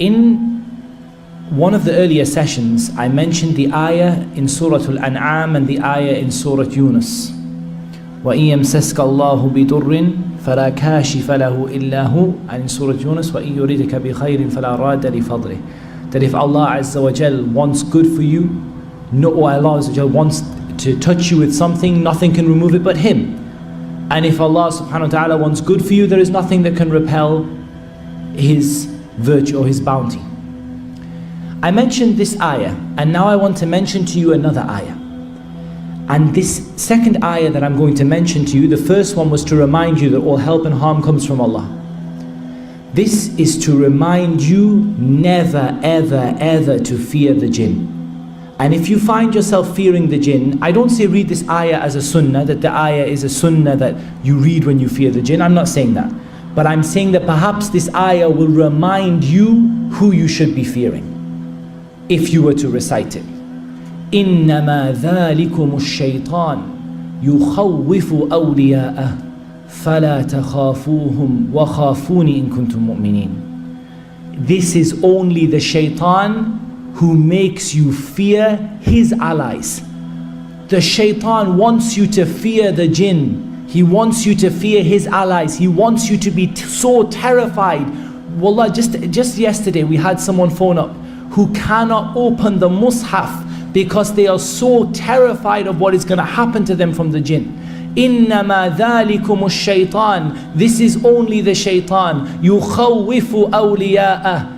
In one of the earlier sessions, I mentioned the ayah in Surah Al-An'am and the ayah in Surah Yunus. وَإِن يَمْسَسْكَ اللَّهُ بِضُرٍّ فَلَا كَاشِفَ لَهُ إِلَّا هُوَ, and in Surah Yunus, وَإِن يُرِدْكَ بِخَيْرٍ فَلَا رَادَّ لِفَضْلِهِ. That if Allah Azza wa Jal wants good for you, or Allah Azza wa Jal wants to touch you with something, nothing can remove it but Him. And if Allah subhanahu wa ta'ala wants good for you, there is nothing that can repel His virtue or His bounty. I mentioned this ayah, and now I want to mention to you another ayah. And this second ayah that I'm going to mention to you, the first one was to remind you that all help and harm comes from Allah. This is to remind you never, ever, ever to fear the jinn. And if you find yourself fearing the jinn, I don't say read this ayah as a sunnah, that the ayah is a sunnah that you read when you fear the jinn. I'm not saying that. But I'm saying that perhaps this ayah will remind you who you should be fearing, if you were to recite it. إِنَّمَا ذَلِكُمُ الشَّيْطَانُ يُخَوِّفُ أَوْلِيَاءَهُ فَلَا تَخَافُوهُمْ وَخَافُونِ إِن كُنتُم مُؤْمِنِينَ. This is only the shaitan who makes you fear his allies. The shaitan wants you to fear the jinn. He wants you to fear his allies. He wants you to be so terrified. Wallah, just yesterday we had someone phone up who cannot open the mushaf because they are so terrified of what is going to happen to them from the jinn. إِنَّمَا ذَلِكُمُ الشَّيْطَانُ. This is only the shaitan. يُخَوِّفُ أَوْلِيَاءَهُ.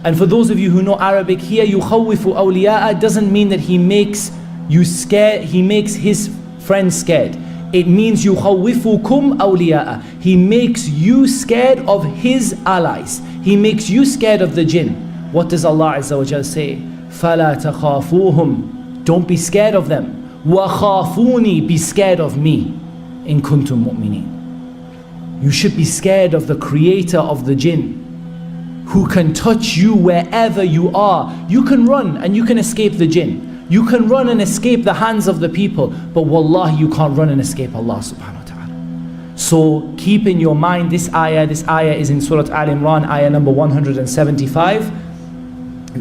And for those of you who know Arabic here, يُخَوِّفُ أَوْلِيَاءَهُ doesn't mean that he makes you scared, he makes his friends scared. It means يُخَوِّفُكُمْ أَوْلِيَاءَهُ. He makes you scared of his allies. He makes you scared of the jinn. What does Allah Azza wa Jal say? فَلَا تَخَافُوهُمْ. Don't be scared of them. وَخَافُونِي. Be scared of me. إِن كُنتُم مُؤْمِنِينَ. You should be scared of the creator of the jinn, who can touch you wherever you are. You can run and you can escape the jinn. You can run and escape the hands of the people. But wallahi, you can't run and escape Allah subhanahu wa ta'ala. So keep in your mind this ayah. This ayah is in Surah Al-Imran, ayah number 175.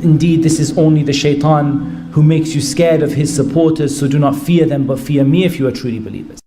Indeed, this is only the shaitan who makes you scared of his supporters. So do not fear them, but fear me if you are truly believers.